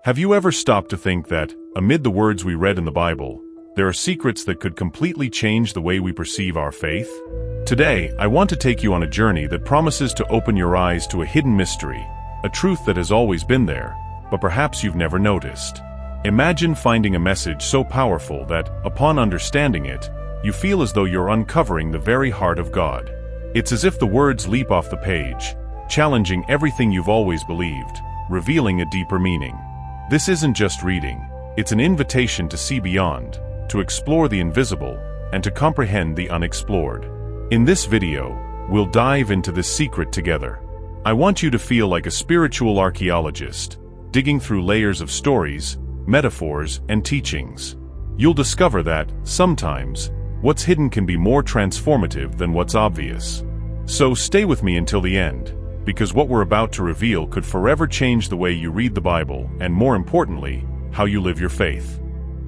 Have you ever stopped to think that, amid the words we read in the Bible, there are secrets that could completely change the way we perceive our faith? Today, I want to take you on a journey that promises to open your eyes to a hidden mystery, a truth that has always been there, but perhaps you've never noticed. Imagine finding a message so powerful that, upon understanding it, you feel as though you're uncovering the very heart of God. It's as if the words leap off the page, challenging everything you've always believed, revealing a deeper meaning. This isn't just reading, it's an invitation to see beyond, to explore the invisible, and to comprehend the unexplored. In this video, we'll dive into this secret together. I want you to feel like a spiritual archaeologist, digging through layers of stories, metaphors, and teachings. You'll discover that, sometimes, what's hidden can be more transformative than what's obvious. So stay with me until the end, because what we're about to reveal could forever change the way you read the Bible and, more importantly, how you live your faith.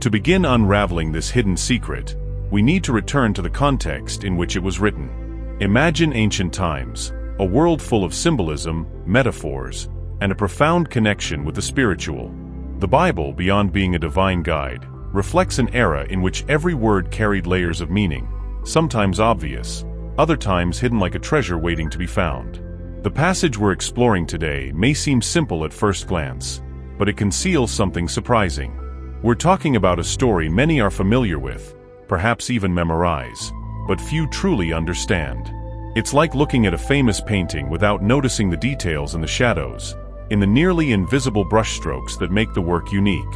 To begin unraveling this hidden secret, we need to return to the context in which it was written. Imagine ancient times, a world full of symbolism, metaphors, and a profound connection with the spiritual. The Bible, beyond being a divine guide, reflects an era in which every word carried layers of meaning, sometimes obvious, other times hidden like a treasure waiting to be found. The passage we're exploring today may seem simple at first glance, but it conceals something surprising. We're talking about a story many are familiar with, perhaps even memorize, but few truly understand. It's like looking at a famous painting without noticing the details and the shadows, in the nearly invisible brushstrokes that make the work unique.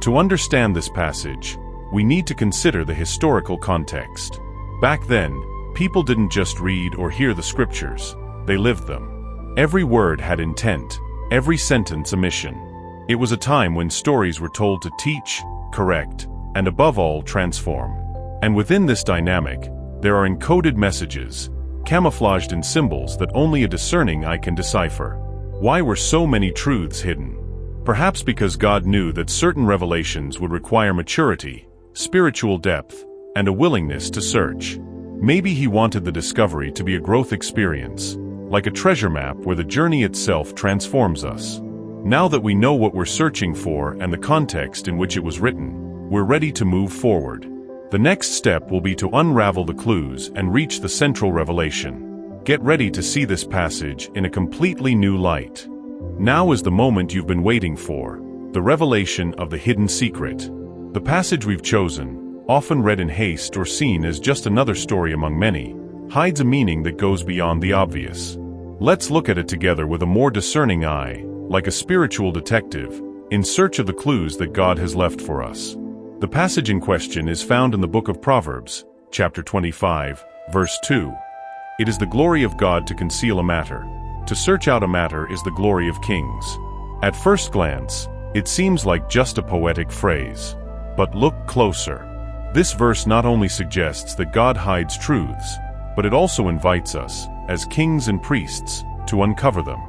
To understand this passage, we need to consider the historical context. Back then, people didn't just read or hear the scriptures, they lived them. Every word had intent, every sentence a mission. It was a time when stories were told to teach, correct, and above all, transform. And within this dynamic, there are encoded messages, camouflaged in symbols that only a discerning eye can decipher. Why were so many truths hidden? Perhaps because God knew that certain revelations would require maturity, spiritual depth, and a willingness to search. Maybe He wanted the discovery to be a growth experience, like a treasure map where the journey itself transforms us. Now that we know what we're searching for and the context in which it was written, we're ready to move forward. The next step will be to unravel the clues and reach the central revelation. Get ready to see this passage in a completely new light. Now is the moment you've been waiting for, the revelation of the hidden secret. The passage we've chosen, often read in haste or seen as just another story among many, hides a meaning that goes beyond the obvious. Let's look at it together with a more discerning eye, like a spiritual detective, in search of the clues that God has left for us. The passage in question is found in the book of Proverbs, chapter 25, verse 2. It is the glory of God to conceal a matter. To search out a matter is the glory of kings. At first glance, it seems like just a poetic phrase. But look closer. This verse not only suggests that God hides truths, but it also invites us, as kings and priests, to uncover them.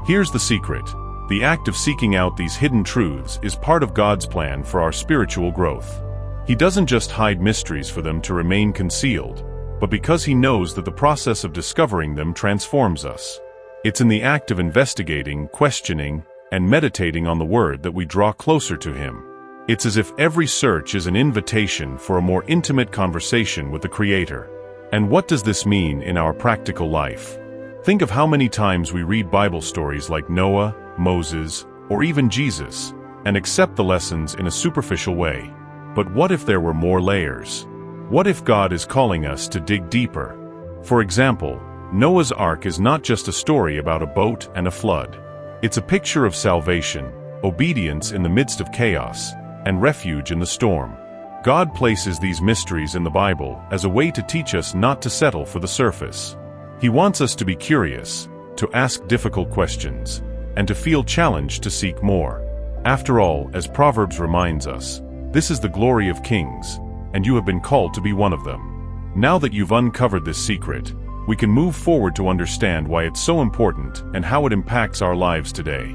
Here's the secret. The act of seeking out these hidden truths is part of God's plan for our spiritual growth. He doesn't just hide mysteries for them to remain concealed, but because He knows that the process of discovering them transforms us. It's in the act of investigating, questioning, and meditating on the Word that we draw closer to Him. It's as if every search is an invitation for a more intimate conversation with the Creator. And what does this mean in our practical life? Think of how many times we read Bible stories like Noah, Moses, or even Jesus, and accept the lessons in a superficial way. But what if there were more layers? What if God is calling us to dig deeper? For example, Noah's Ark is not just a story about a boat and a flood. It's a picture of salvation, obedience in the midst of chaos, and refuge in the storm. God places these mysteries in the Bible as a way to teach us not to settle for the surface. He wants us to be curious, to ask difficult questions, and to feel challenged to seek more. After all, as Proverbs reminds us, this is the glory of kings, and you have been called to be one of them. Now that you've uncovered this secret, we can move forward to understand why it's so important and how it impacts our lives today.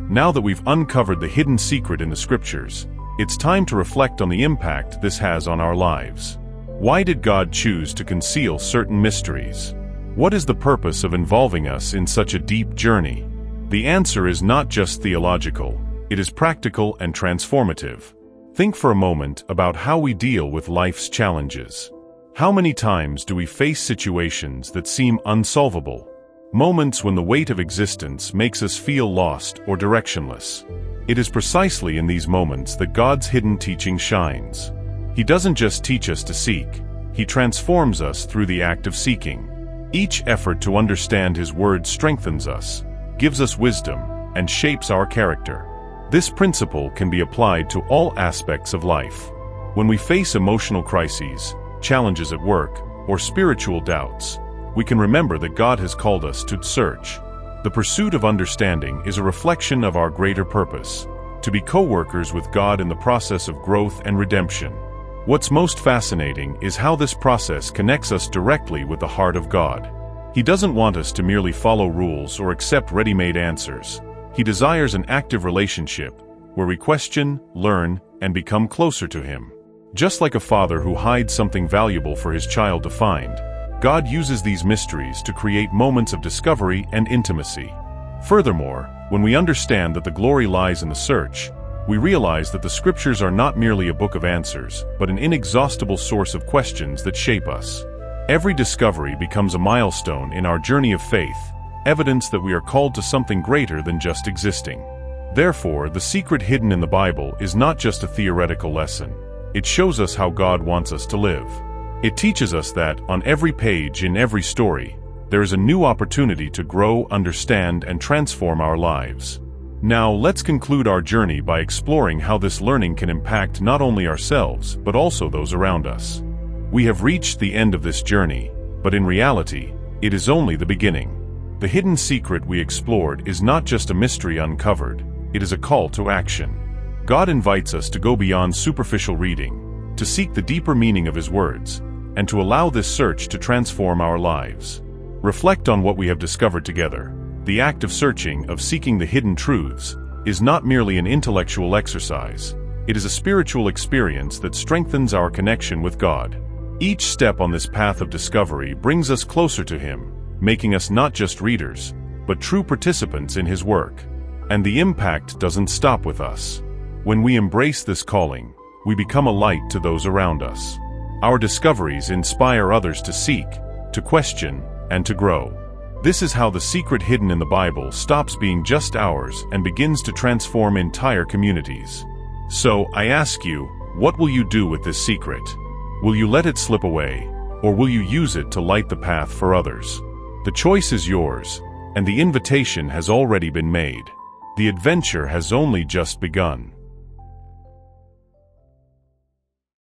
Now that we've uncovered the hidden secret in the scriptures, it's time to reflect on the impact this has on our lives. Why did God choose to conceal certain mysteries? What is the purpose of involving us in such a deep journey? The answer is not just theological, It is practical and transformative. Think for a moment about how we deal with life's challenges. How many times do we face situations that seem unsolvable? Moments when the weight of existence makes us feel lost or directionless. It is precisely in these moments that God's hidden teaching shines. He doesn't just teach us to seek, He transforms us through the act of seeking. Each effort to understand His Word strengthens us, gives us wisdom, and shapes our character. This principle can be applied to all aspects of life. When we face emotional crises, challenges at work, or spiritual doubts, we can remember that God has called us to search. The pursuit of understanding is a reflection of our greater purpose, to be co-workers with God in the process of growth and redemption. What's most fascinating is how this process connects us directly with the heart of God. He doesn't want us to merely follow rules or accept ready-made answers. He desires an active relationship, where we question, learn, and become closer to Him. Just like a father who hides something valuable for his child to find, God uses these mysteries to create moments of discovery and intimacy. Furthermore, when we understand that the glory lies in the search, we realize that the Scriptures are not merely a book of answers, but an inexhaustible source of questions that shape us. Every discovery becomes a milestone in our journey of faith, evidence that we are called to something greater than just existing. Therefore, the secret hidden in the Bible is not just a theoretical lesson. It shows us how God wants us to live. It teaches us that, on every page in every story, there is a new opportunity to grow, understand, and transform our lives. Now, let's conclude our journey by exploring how this learning can impact not only ourselves, but also those around us. We have reached the end of this journey, but in reality, it is only the beginning. The hidden secret we explored is not just a mystery uncovered, it is a call to action. God invites us to go beyond superficial reading, to seek the deeper meaning of His words, and to allow this search to transform our lives. Reflect on what we have discovered together. The act of searching, of seeking the hidden truths, is not merely an intellectual exercise. It is a spiritual experience that strengthens our connection with God. Each step on this path of discovery brings us closer to Him, making us not just readers, but true participants in His work. And the impact doesn't stop with us. When we embrace this calling, we become a light to those around us. Our discoveries inspire others to seek, to question, and to grow. This is how the secret hidden in the Bible stops being just ours and begins to transform entire communities. So, I ask you, what will you do with this secret? Will you let it slip away, or will you use it to light the path for others? The choice is yours, and the invitation has already been made. The adventure has only just begun.